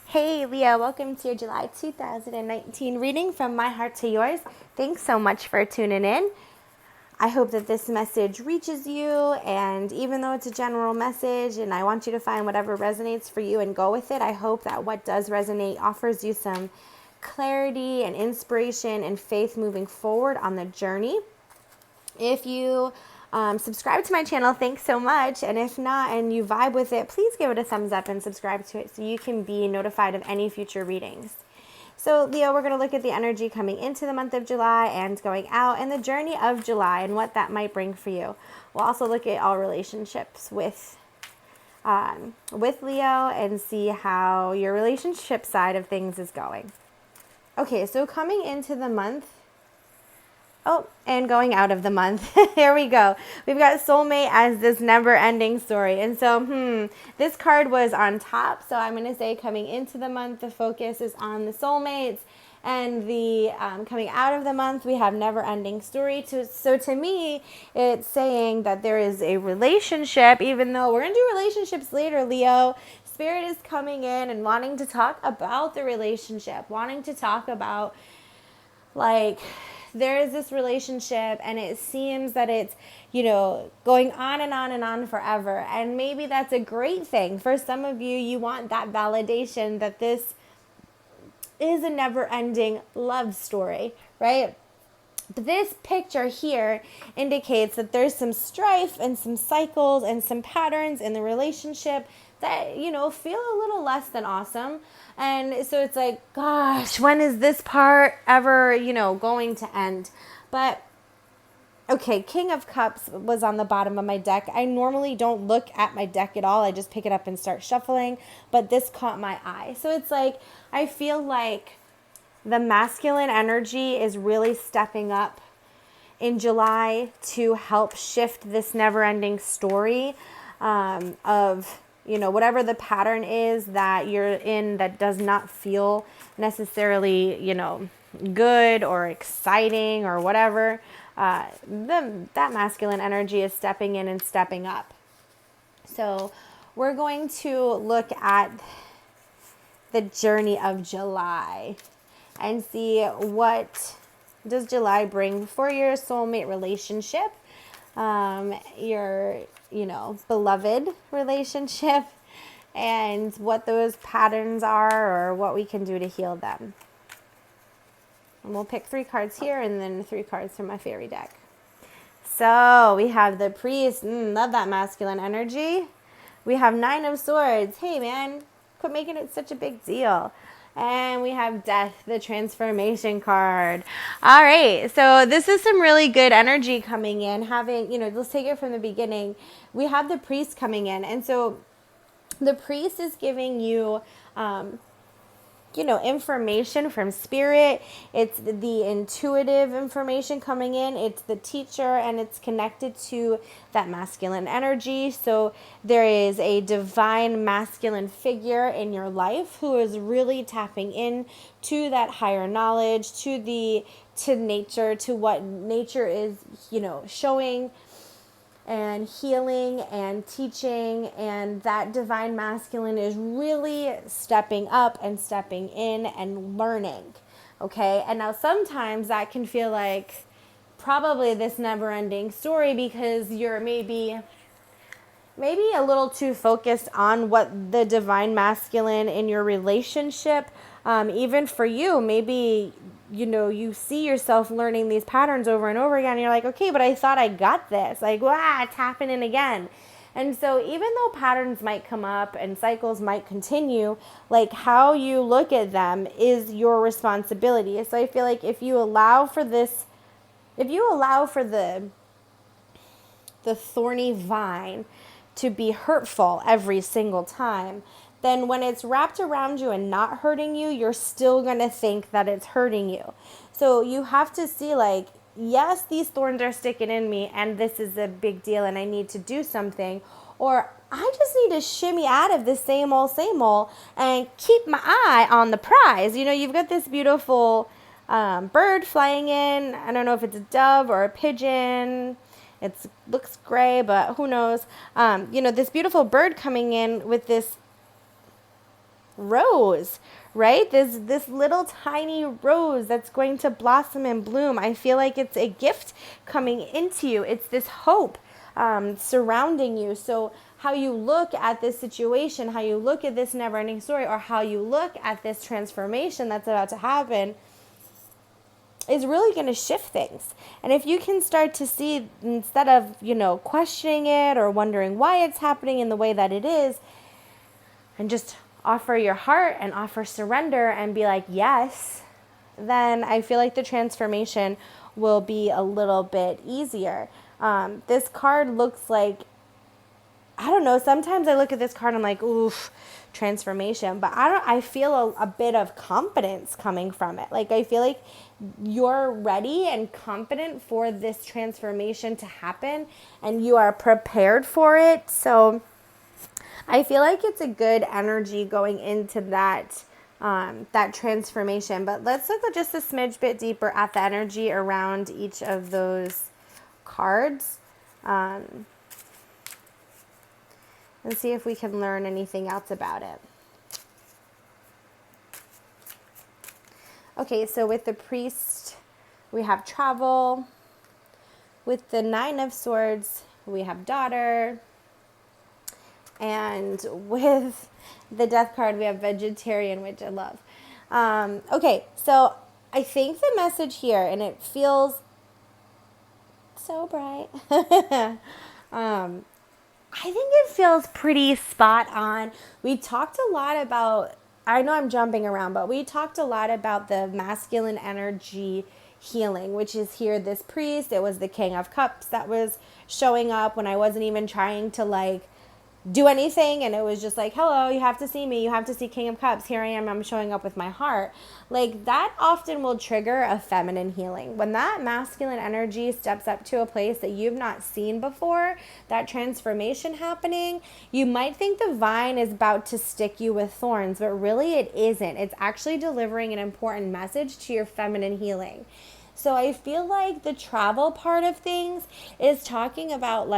Hey Leo, welcome to your July 2019 reading from my heart to yours. Thanks so much for tuning in. I hope that this message reaches you, and even though it's a general message and I want you to find whatever resonates for you and go with it, I hope that what does resonate offers you some clarity and inspiration and faith moving forward on the journey. If you subscribe to my channel, thanks so much. And if not, and you vibe with it, please give it a thumbs up and subscribe to it so you can be notified of any future readings. So Leo, we're going to look at the energy coming into the month of July and going out, and the journey of July and what that might bring for you. We'll also look at all relationships with Leo and see how your relationship side of things is going. Okay, so coming into the month, and going out of the month. Here we go. We've got soulmate as this never-ending story. And so, this card was on top. So I'm going to say coming into the month, the focus is on the soulmates. And the coming out of the month, we have never-ending story. So to me, it's saying that there is a relationship, even though we're going to do relationships later, Leo. Spirit is coming in and wanting to talk about the relationship, wanting to talk about, like, there is this relationship and it seems that it's, going on and on and on forever. And maybe that's a great thing. For some of you, you want that validation that this is a never-ending love story, right? But this picture here indicates that there's some strife and some cycles and some patterns in the relationship that, feel a little less than awesome. And so it's like, gosh, when is this part ever, going to end? But okay, King of Cups was on the bottom of my deck. I normally don't look at my deck at all. I just pick it up and start shuffling. But this caught my eye. So it's like, I feel like the masculine energy is really stepping up in July to help shift this never-ending story of, whatever the pattern is that you're in that does not feel necessarily, good or exciting or whatever. That masculine energy is stepping in and stepping up. So we're going to look at the journey of July and see what does July bring for your soulmate relationship, your, beloved relationship, and what those patterns are or what we can do to heal them. And we'll pick 3 cards here and then 3 cards from my Faerie deck. So we have the Priest. Love that masculine energy. We have 9 of Swords. Hey, man, quit making it such a big deal. And we have Death, the transformation card. All right, so this is some really good energy coming in. Let's take it from the beginning. We have the Priest coming in. And so the Priest is giving you, information from Spirit. It's the intuitive information coming in. It's the teacher, and it's connected to that masculine energy. So there is a divine masculine figure in your life who is really tapping in to that higher knowledge, to nature, to what nature is, showing and healing and teaching, and that divine masculine is really stepping up and stepping in and learning, okay? And now sometimes that can feel like probably this never-ending story because you're maybe a little too focused on what the divine masculine in your relationship, even for you, maybe you see yourself learning these patterns over and over again. And you're like, okay, but I thought I got this. Like, it's happening again. And so even though patterns might come up and cycles might continue, like how you look at them is your responsibility. So I feel like if you allow for the thorny vine to be hurtful every single time, then when it's wrapped around you and not hurting you, you're still going to think that it's hurting you. So you have to see, like, yes, these thorns are sticking in me and this is a big deal and I need to do something. Or I just need to shimmy out of this same old and keep my eye on the prize. You've got this beautiful bird flying in. I don't know if it's a dove or a pigeon. It looks gray, but who knows? This beautiful bird coming in with this rose, right? This little tiny rose that's going to blossom and bloom. I feel like it's a gift coming into you. It's this hope surrounding you. So how you look at this situation, how you look at this never-ending story, or how you look at this transformation that's about to happen is really going to shift things. And if you can start to see, instead of, questioning it or wondering why it's happening in the way that it is, and just offer your heart and offer surrender and be like, yes, then I feel like the transformation will be a little bit easier. This card looks like, I don't know, sometimes I look at this card and I'm like, oof, transformation. But I feel a bit of confidence coming from it. Like, I feel like you're ready and confident for this transformation to happen and you are prepared for it. So I feel like it's a good energy going into that transformation. But let's look just a smidge bit deeper at the energy around each of those cards. And see if we can learn anything else about it. Okay, so with the priest, we have travel. With the 9 of Swords, we have daughter. And with the Death card, we have vegetarian, which I love. Okay, so I think the message here, and it feels so bright. I think it feels pretty spot on. We talked a lot about, I know I'm jumping around, but we talked a lot about the masculine energy healing, which is here, this priest. It was the King of Cups that was showing up when I wasn't even trying to do anything, and it was just like, hello, you have to see me, you have to see King of Cups, here I am, I'm showing up with my heart. That often will trigger a feminine healing. When that masculine energy steps up to a place that you've not seen before, that transformation happening, you might think the vine is about to stick you with thorns, but really it isn't. It's actually delivering an important message to your feminine healing. So I feel like the travel part of things is talking about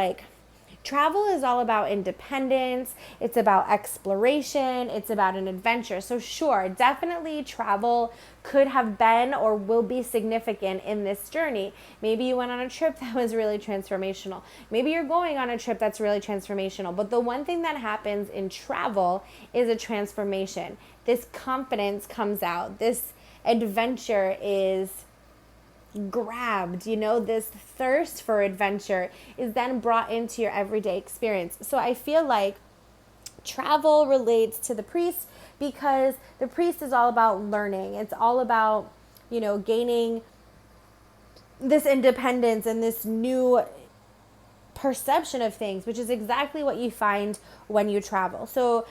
travel is all about independence. It's about exploration. It's about an adventure. So sure, definitely travel could have been or will be significant in this journey. Maybe you went on a trip that was really transformational. Maybe you're going on a trip that's really transformational. But the one thing that happens in travel is a transformation. This confidence comes out. This adventure is grabbed, this thirst for adventure is then brought into your everyday experience. So I feel like travel relates to the priest because the priest is all about learning. It's all about, gaining this independence and this new perception of things, which is exactly what you find when you travel. So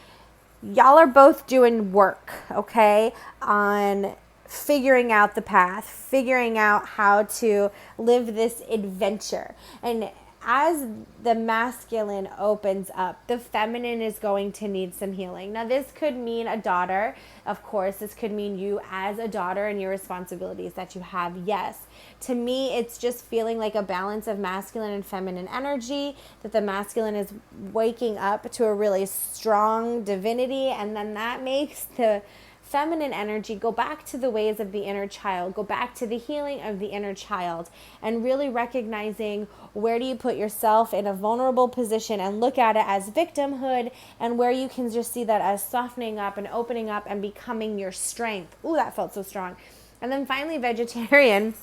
y'all are both doing work, okay, on figuring out the path, figuring out how to live this adventure. And as the masculine opens up, the feminine is going to need some healing. Now, this could mean a daughter. Of course, this could mean you as a daughter and your responsibilities that you have. Yes. To me, it's just feeling like a balance of masculine and feminine energy, that the masculine is waking up to a really strong divinity, and then that makes the feminine energy go back to the ways of the inner child, go back to the healing of the inner child, and really recognizing where do you put yourself in a vulnerable position and look at it as victimhood, and where you can just see that as softening up and opening up and becoming your strength. Ooh, that felt so strong. And then finally, vegetarian.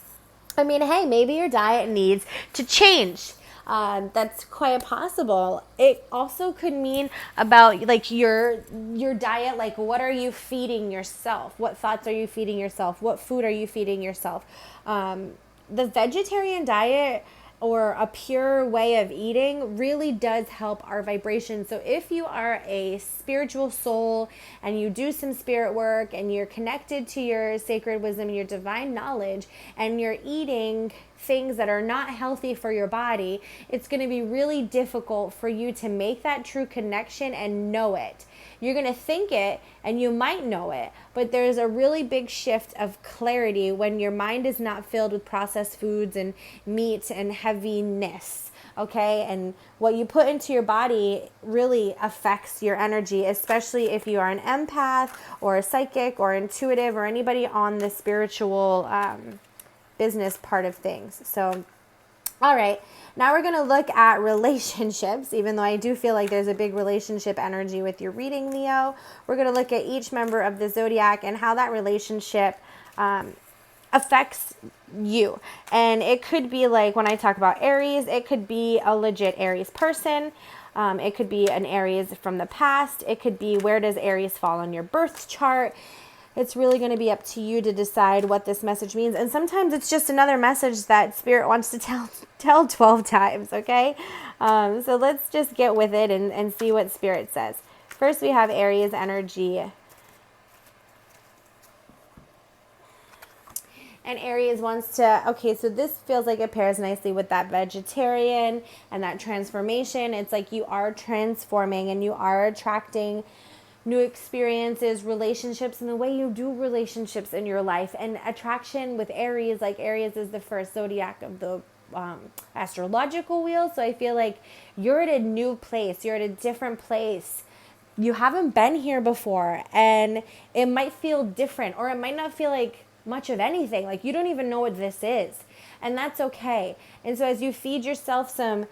Hey, maybe your diet needs to change. That's quite possible. It also could mean about your diet, what are you feeding yourself? What thoughts are you feeding yourself? What food are you feeding yourself? The vegetarian diet or a pure way of eating really does help our vibration. So if you are a spiritual soul and you do some spirit work and you're connected to your sacred wisdom and your divine knowledge, and you're eating things that are not healthy for your body, it's going to be really difficult for you to make that true connection and know it. You're going to think it and you might know it, but there's a really big shift of clarity when your mind is not filled with processed foods and meat and heaviness. Okay, and what you put into your body really affects your energy, especially if you are an empath or a psychic or intuitive or anybody on the spiritual business part of things. So, all right, now we're going to look at relationships, even though I do feel like there's a big relationship energy with your reading, Leo. We're going to look at each member of the zodiac and how that relationship affects you. And it could be like when I talk about Aries, it could be a legit Aries person. It could be an Aries from the past. It could be where does Aries fall on your birth chart. It's really going to be up to you to decide what this message means. And sometimes it's just another message that Spirit wants to tell 12 times, okay? So let's just get with it and see what Spirit says. First, we have Aries energy. And Aries wants to, okay, so this feels like it pairs nicely with that vegetarian and that transformation. It's like you are transforming and you are attracting new experiences, relationships, and the way you do relationships in your life. And attraction with Aries, like Aries is the first zodiac of the astrological wheel. So I feel like you're at a new place. You're at a different place. You haven't been here before, and it might feel different, or it might not feel like much of anything. Like you don't even know what this is, and that's okay. And so as you feed yourself some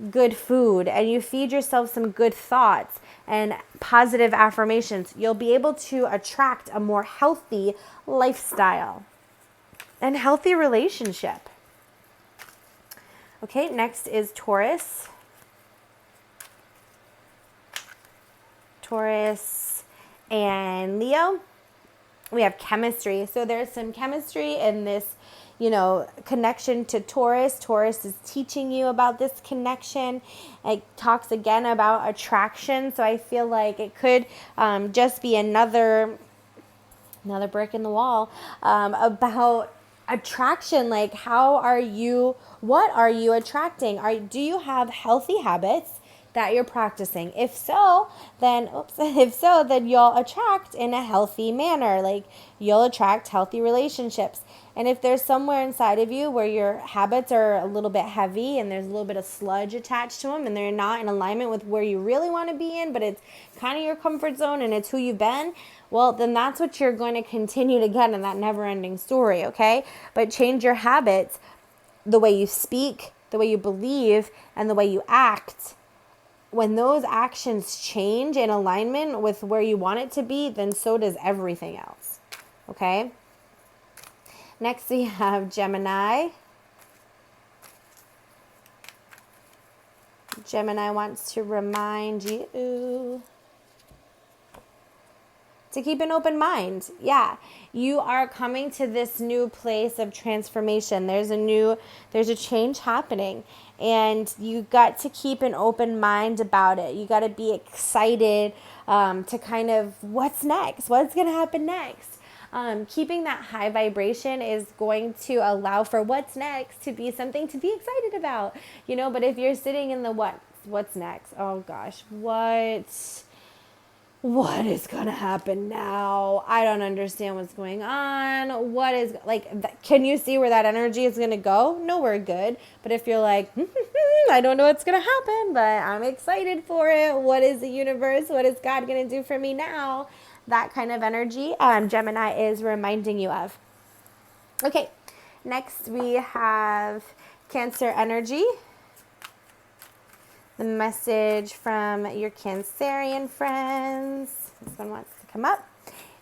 good food and you feed yourself some good thoughts and positive affirmations, you'll be able to attract a more healthy lifestyle and healthy relationship. Okay, next is Taurus. Taurus and Leo. We have chemistry. So there's some chemistry in this, connection to Taurus. Taurus is teaching you about this connection. It talks again about attraction. So I feel like it could just be another brick in the wall about attraction. Like, what are you attracting? Do you have healthy habits that you're practicing? If so, then you'll attract in a healthy manner. Like, you'll attract healthy relationships. And if there's somewhere inside of you where your habits are a little bit heavy and there's a little bit of sludge attached to them and they're not in alignment with where you really want to be in, but it's kind of your comfort zone and it's who you've been, well, then that's what you're going to continue to get in that never-ending story, okay? But change your habits, the way you speak, the way you believe, and the way you act. When those actions change in alignment with where you want it to be, then so does everything else, okay? Next, we have Gemini. Gemini wants to remind you to keep an open mind. Yeah, you are coming to this new place of transformation. There's a change happening, and you got to keep an open mind about it. You got to be excited to kind of what's next, what's going to happen next. Keeping that high vibration is going to allow for what's next to be something to be excited about, but if you're sitting in the what's next? Oh gosh, what is going to happen now? I don't understand what's going on. What is can you see where that energy is going to go? Nowhere good. But if you're like, I don't know what's going to happen, but I'm excited for it. What is the universe? What is God going to do for me now? That kind of energy Gemini is reminding you of. Okay, next we have Cancer energy. The message from your Cancerian friends, this one wants to come up,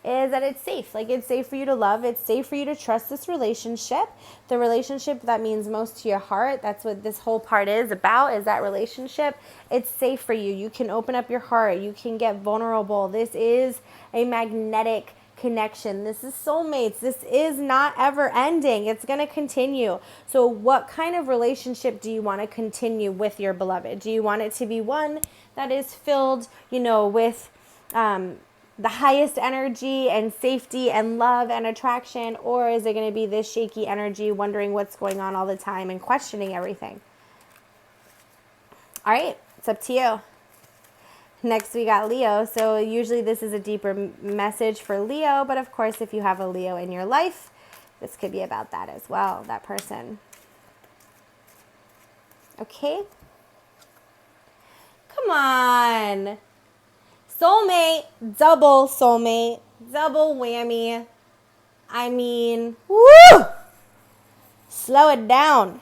is that it's safe. Like, it's safe for you to love. It's safe for you to trust this relationship. The relationship that means most to your heart. That's what this whole part is about, is that relationship. It's safe for you. You can open up your heart. You can get vulnerable. This is a magnetic connection. This is soulmates. This is not ever ending. It's going to continue. So what kind of relationship do you want to continue with your beloved? Do you want it to be one that is filled, with the highest energy and safety and love and attraction? Or is it going to be this shaky energy, wondering what's going on all the time and questioning everything? All right, it's up to you. Next, we got Leo. So usually this is a deeper message for Leo, but of course, if you have a Leo in your life, this could be about that as well, that person. Okay? Come on. Soulmate, double whammy. I mean, woo! Slow it down.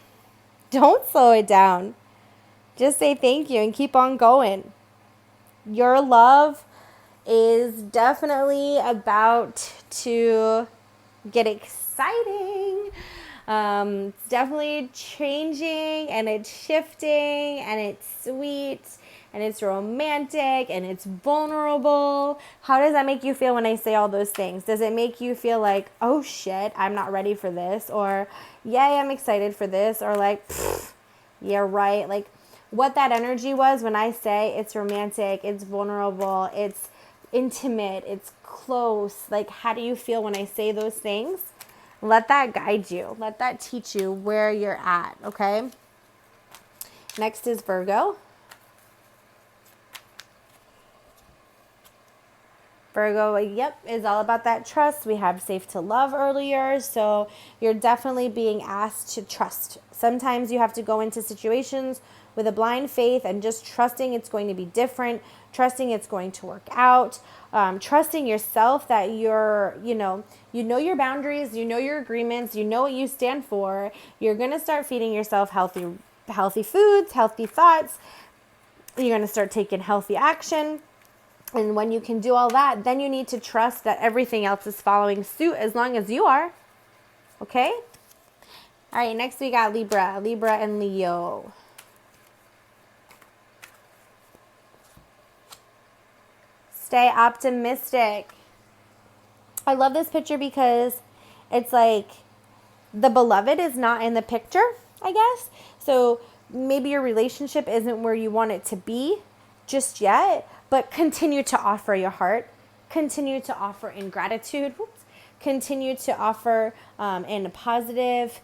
Don't slow it down. Just say thank you and keep on going. Your love is definitely about to get exciting. It's definitely changing and it's shifting and it's sweet and it's romantic and it's vulnerable. How does that make you feel when I say all those things? Does it make you feel like, oh shit, I'm not ready for this? Or, yay, I'm excited for this? Or like, yeah, right. Like what that energy was when I say it's romantic, it's vulnerable, it's intimate, it's close. Like, how do you feel when I say those things? Let that guide you. Let that teach you where you're at, okay? Next is Virgo. Virgo, yep, is all about that trust. We have safe to love earlier, so you're definitely being asked to trust. Sometimes you have to go into situations with a blind faith and just trusting it's going to be different, trusting it's going to work out, trusting yourself that you're, you know your boundaries, you know your agreements, you know what you stand for. You're going to start feeding yourself healthy foods, healthy thoughts. You're going to start taking healthy action. And when you can do all that, then you need to trust that everything else is following suit as long as you are. Okay? All right, next we got Libra. Libra and Leo. Stay optimistic. I love this picture because it's like the beloved is not in the picture, I guess. So maybe your relationship isn't where you want it to be just yet, but continue to offer your heart, continue to offer in gratitude, continue to offer in a positive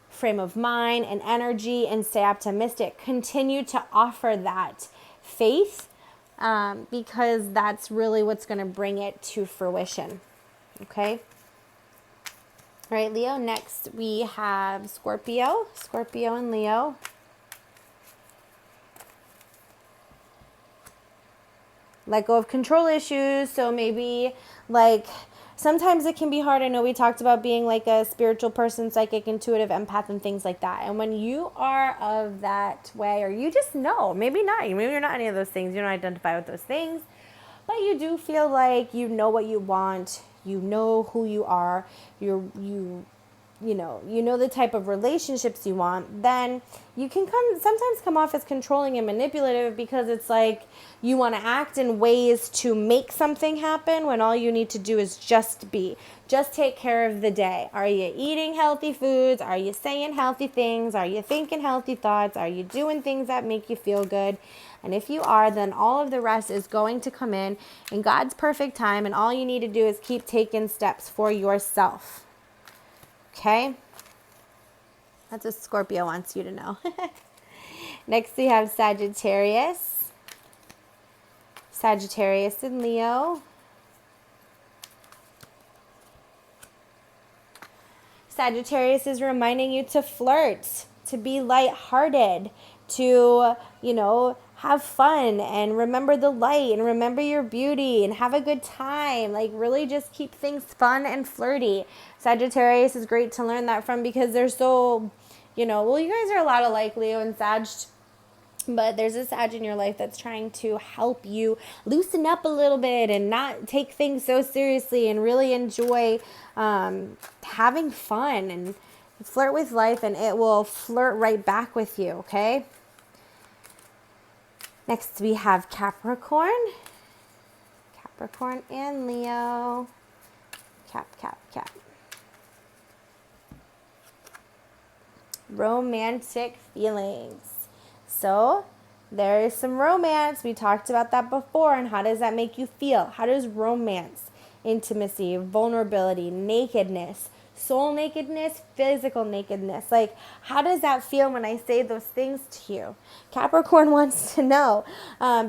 frame of mind and energy and stay optimistic. Continue to offer that faith because that's really what's going to bring it to fruition. Okay? All right, Leo. Next we have Scorpio. Scorpio and Leo. Let go of control issues. So maybe like sometimes it can be hard. I know we talked about being like a spiritual person, psychic, intuitive, empath, and things like that. And when you are of that way, or you just know, maybe not, maybe you're not any of those things, you don't identify with those things, but you do feel like you know what you want, you know who you are, you know the type of relationships you want, then you can sometimes come off as controlling and manipulative because it's like you want to act in ways to make something happen when all you need to do is just take care of the day. Are you eating healthy foods? Are you saying healthy things? Are you thinking healthy thoughts? Are you doing things that make you feel good? And if you are, then all of the rest is going to come in God's perfect time, and all you need to do is keep taking steps for yourself. Okay? That's what Scorpio wants you to know. Next we have Sagittarius. Sagittarius and Leo. Sagittarius is reminding you to flirt, to be lighthearted, to, have fun and remember the light and remember your beauty and have a good time. Like really just keep things fun and flirty. Sagittarius is great to learn that from because they're so, you guys are a lot alike, Leo and Sag. But there's a Sag in your life that's trying to help you loosen up a little bit and not take things so seriously and really enjoy having fun and flirt with life, and it will flirt right back with you, okay? Next we have Capricorn. Capricorn and Leo. Cap. Romantic feelings. So there is some romance. We talked about that before. And how does that make you feel? How does romance, intimacy, vulnerability, nakedness, soul nakedness, physical nakedness. Like, how does that feel when I say those things to you? Capricorn wants to know,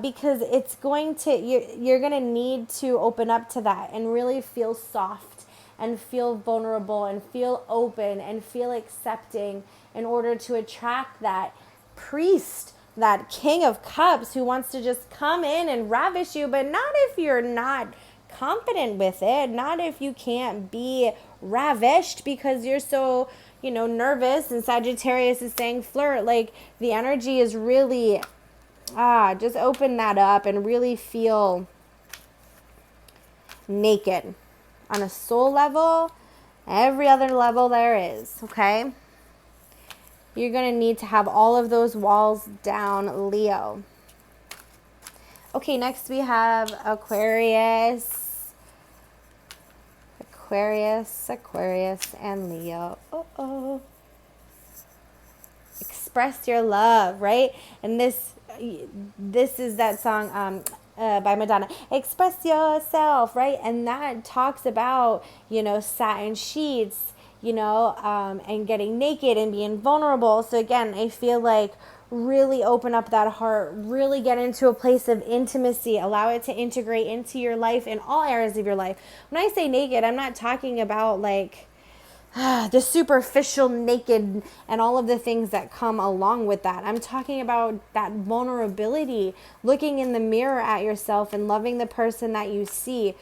because it's going to, you're going to need to open up to that and really feel soft and feel vulnerable and feel open and feel accepting in order to attract that priest, that king of cups who wants to just come in and ravish you, but not if you're not confident with it, not if you can't be ravished because you're so, nervous, and Sagittarius is saying flirt. Like, the energy is really, just open that up and really feel naked on a soul level, every other level there is, okay? You're going to need to have all of those walls down, Leo. Okay, next we have Aquarius, and Leo. Express your love, right? And this is that song by Madonna, Express Yourself, right? And that talks about, satin sheets, and getting naked and being vulnerable. So again, I feel like really open up that heart, really get into a place of intimacy, allow it to integrate into your life in all areas of your life. When I say naked, I'm not talking about like the superficial naked and all of the things that come along with that. I'm talking about that vulnerability, looking in the mirror at yourself and loving the person that you see,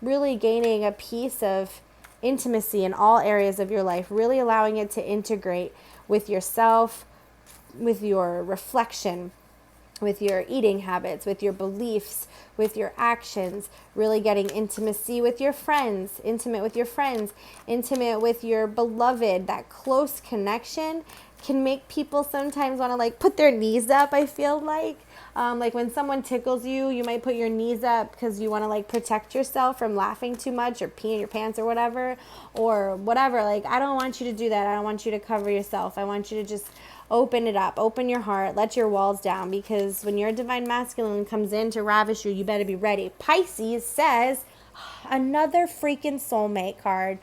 really gaining a piece of intimacy in all areas of your life, really allowing it to integrate with yourself, with your reflection, with your eating habits, with your beliefs, with your actions, really getting intimacy with your friends, intimate with your beloved. That close connection can make people sometimes want to like put their knees up, I feel like. Like when someone tickles you, you might put your knees up because you want to like protect yourself from laughing too much or peeing your pants or whatever. Like, I don't want you to do that. I don't want you to cover yourself. I want you to just open it up, open your heart, let your walls down, because when your divine masculine comes in to ravish you, you better be ready. Pisces says, another freaking soulmate card.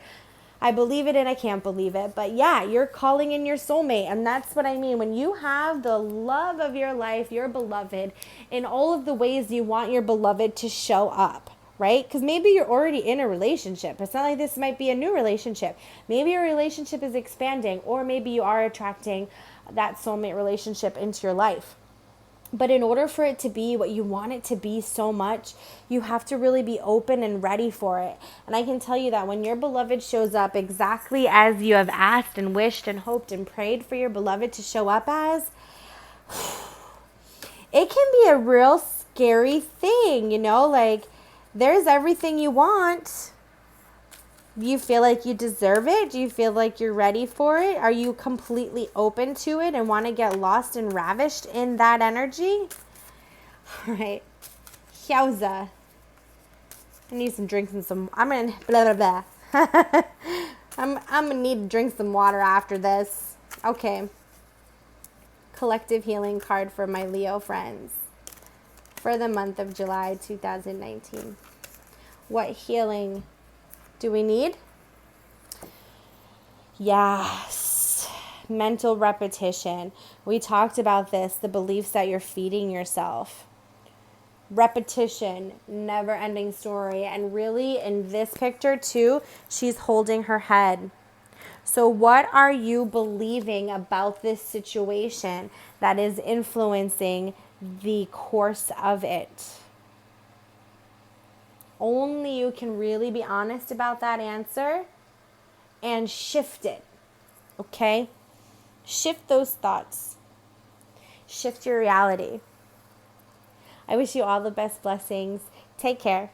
I believe it and I can't believe it. But yeah, you're calling in your soulmate. And that's what I mean. When you have the love of your life, your beloved, in all of the ways you want your beloved to show up, right? Because maybe you're already in a relationship. It's not like this might be a new relationship. Maybe your relationship is expanding, or maybe you are attracting that soulmate relationship into your life. But in order for it to be what you want it to be so much, you have to really be open and ready for it. And I can tell you that when your beloved shows up exactly as you have asked and wished and hoped and prayed for your beloved to show up as, it can be a real scary thing, like there's everything you want. Do you feel like you deserve it? Do you feel like you're ready for it? Are you completely open to it and want to get lost and ravished in that energy? All right. Yowza. I need some drinks and some, I'm going to blah, blah, blah. I'm going to need to drink some water after this. Okay. Collective healing card for my Leo friends for the month of July 2019. What healing do we need? Yes. Mental repetition. We talked about this, the beliefs that you're feeding yourself. Repetition, never-ending story. And really, in this picture too, she's holding her head. So what are you believing about this situation that is influencing the course of it? Only you can really be honest about that answer and shift it, okay? Shift those thoughts. Shift your reality. I wish you all the best blessings. Take care.